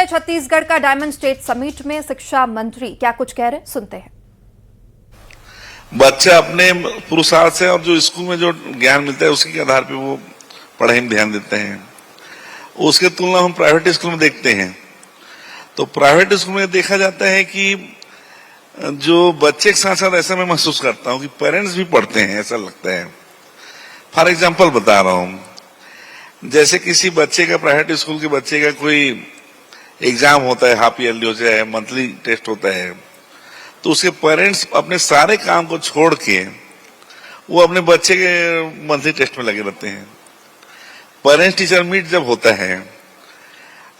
छत्तीसगढ़ का diamond state summit में शिक्षा मंत्री क्या कुछ कह रहे हैं, सुनते हैं। बच्चे अपने पुरुषार्थ से और जो स्कूल में जो ज्ञान मिलता है उसके आधार पे वो पढ़ाई में ध्यान देते हैं। उसके तुलना हम प्राइवेट स्कूल में देखते हैं तो प्राइवेट स्कूल में देखा जाता है कि जो बच्चे के साथ साथ ऐसा मैं महसूस करता हूं कि पेरेंट्स भी पढ़ते हैं, ऐसा लगता है। फॉर एग्जाम्पल बता रहा हूं, जैसे किसी बच्चे का प्राइवेट स्कूल के बच्चे का कोई एग्जाम होता है, हाफ ईयरली हो चाहे मंथली टेस्ट होता है, तो उसके पेरेंट्स अपने सारे काम को छोड़ के वो अपने बच्चे के मंथली टेस्ट में लगे रहते हैं। पेरेंट्स टीचर मीट जब होता है,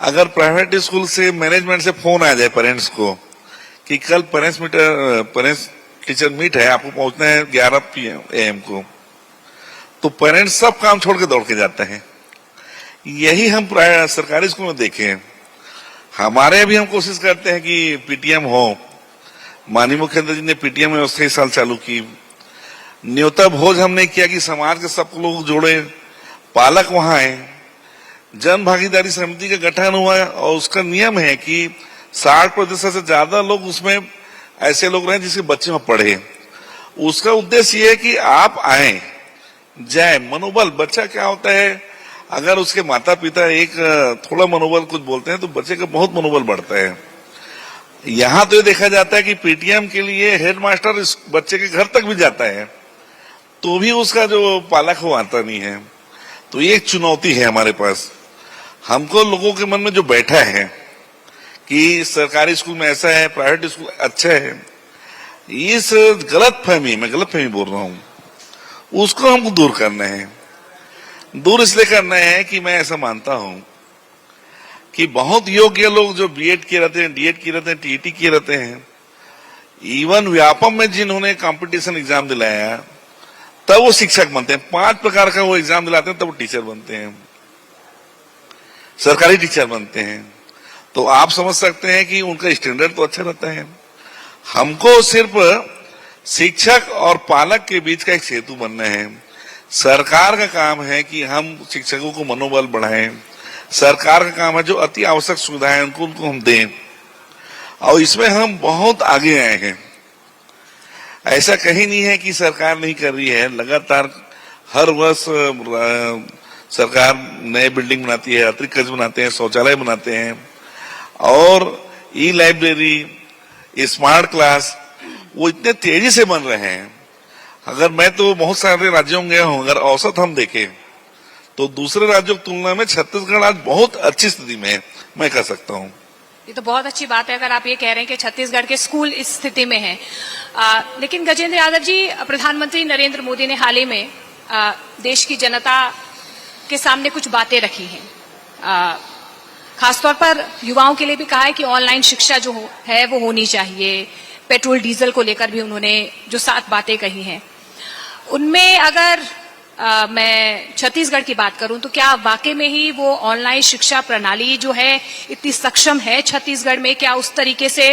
अगर प्राइवेट स्कूल से मैनेजमेंट से फोन आ जाए पेरेंट्स को कि कल पेरेंट्स टीचर मीट है, आपको पहुंचना है 11 PM को, तो पेरेंट्स सब काम छोड़ के दौड़ के जाते हैं। यही हम सरकारी स्कूल में देखे। हमारे भी हम कोशिश करते हैं कि पीटीएम हो। माननीय मुख्यमंत्री जी ने पीटीएम व्यवस्था इस साल चालू की। न्योता भोज हमने किया कि समाज के सब लोग जोड़े, पालक वहां आए, जन भागीदारी समिति का गठन हुआ और उसका नियम है कि 60% से ज्यादा लोग उसमें ऐसे लोग रहे जिसके बच्चे वहां पढ़े। उसका उद्देश्य ये है कि आप आए जाए, मनोबल बच्चा क्या होता है, अगर उसके माता पिता एक थोड़ा मनोबल कुछ बोलते हैं तो बच्चे का बहुत मनोबल बढ़ता है। यहां तो ये देखा जाता है कि पीटीएम के लिए हेडमास्टर इस बच्चे के घर तक भी जाता है तो भी उसका जो पालक वो आता नहीं है। तो ये एक चुनौती है हमारे पास। हमको लोगों के मन में जो बैठा है कि सरकारी स्कूल में ऐसा है, प्राइवेट स्कूल अच्छा है, इस गलतफहमी, मैं गलतफहमी बोल रहा हूं, उसको हमको दूर करना है। दूर इसलिए करना है कि मैं ऐसा मानता हूं कि बहुत योग्य लोग जो बीएड किए रहते हैं, डीएड किए रहते हैं, टीईटी किए रहते हैं, इवन व्यापम में जिन्होंने कंपटीशन एग्जाम दिलाया तब वो शिक्षक बनते हैं। 5 प्रकार का वो एग्जाम दिलाते हैं तब वो टीचर बनते हैं, सरकारी टीचर बनते हैं। तो आप समझ सकते हैं कि उनका स्टैंडर्ड तो अच्छा रहता है। हमको सिर्फ शिक्षक और पालक के बीच का एक सेतु बनना है। सरकार का काम है कि हम शिक्षकों को मनोबल बढ़ाएं। सरकार का काम है जो अति आवश्यक सुविधाएं उनको हम दें, और इसमें हम बहुत आगे आए हैं। ऐसा कहीं नहीं है कि सरकार नहीं कर रही है। लगातार हर वर्ष सरकार नए बिल्डिंग बनाती है, अतिरिक्त खर्च बनाते हैं, शौचालय बनाते हैं, और ई लाइब्रेरी, स्मार्ट क्लास वो इतने तेजी से बन रहे हैं। अगर मैं तो बहुत सारे राज्यों में गया हूं, अगर औसत हम देखें तो दूसरे राज्यों की तुलना में छत्तीसगढ़ आज बहुत अच्छी स्थिति में है, मैं कह सकता हूं। ये तो बहुत अच्छी बात है अगर आप ये कह रहे हैं कि छत्तीसगढ़ के स्कूल इस स्थिति में हैं। लेकिन गजेंद्र यादव जी, प्रधानमंत्री नरेंद्र मोदी ने हाल ही में देश की जनता के सामने कुछ बातें रखी हैं। खासतौर पर युवाओं के लिए भी कहा है कि ऑनलाइन शिक्षा जो है वो होनी चाहिए। पेट्रोल डीजल को लेकर भी उन्होंने जो 7 बातें कही हैं, उनमें अगर मैं छत्तीसगढ़ की बात करूं तो क्या वाकई में ही वो ऑनलाइन शिक्षा प्रणाली जो है इतनी सक्षम है छत्तीसगढ़ में? क्या उस तरीके से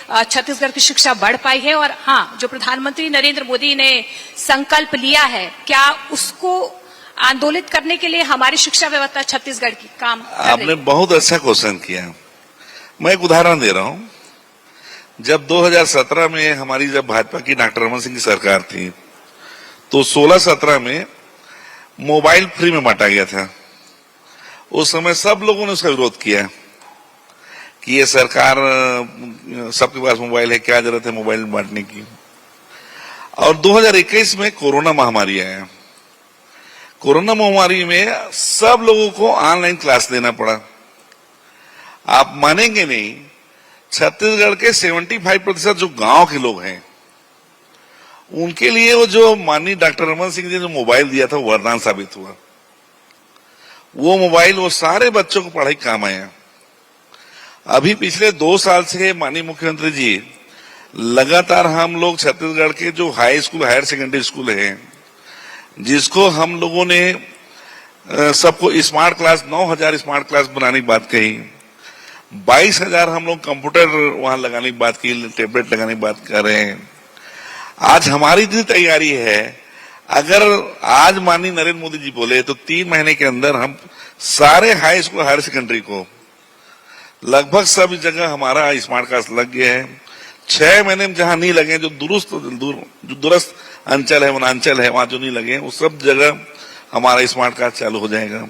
छत्तीसगढ़ की शिक्षा बढ़ पाई है? और हाँ, जो प्रधानमंत्री नरेंद्र मोदी ने संकल्प लिया है, क्या उसको आंदोलित करने के लिए हमारी शिक्षा व्यवस्था छत्तीसगढ़ की काम कर रही है? आपने बहुत अच्छा क्वेश्चन किया। मैं एक उदाहरण दे रहा हूं। जब 2017 में हमारी जब भाजपा की डॉक्टर रमन सिंह की सरकार थी तो 16-17 में मोबाइल फ्री में बांटा गया था। उस समय सब लोगों ने उसका विरोध किया कि ये सरकार, सबके पास मोबाइल है, क्या जरूरत है मोबाइल बांटने की। और 2021 में कोरोना महामारी आया। कोरोना महामारी में सब लोगों को ऑनलाइन क्लास देना पड़ा। आप मानेंगे नहीं, छत्तीसगढ़ के 75% जो गांव के लोग हैं उनके लिए वो जो माननीय डॉक्टर रमन सिंह जी ने जो मोबाइल दिया था वो वरदान साबित हुआ। वो मोबाइल वो सारे बच्चों को पढ़ाई काम आया। अभी पिछले 2 साल से माननीय मुख्यमंत्री जी लगातार हम लोग छत्तीसगढ़ के जो high school, higher secondary school हैं, जिसको हम लोगों ने सबको स्मार्ट क्लास, 9,000 स्मार्ट क्लास बनाने की बात कही, 22,000 हम लोग कंप्यूटर वहां लगाने की बात की, टैबलेट लगाने की बात कर रहे हैं। आज हमारी इतनी तैयारी है, अगर आज माननीय नरेंद्र मोदी जी बोले तो 3 महीने के अंदर हम सारे हाई स्कूल, हायर सेकेंडरी को लगभग सभी जगह हमारा स्मार्ट कार्ड लग गया है। 6 महीने में जहां नहीं लगे, जो दूरस्थ अंचल है, वनांचल है, वहां जो नहीं लगे, उस सब जगह हमारा स्मार्ट कार्ड चालू हो जाएगा।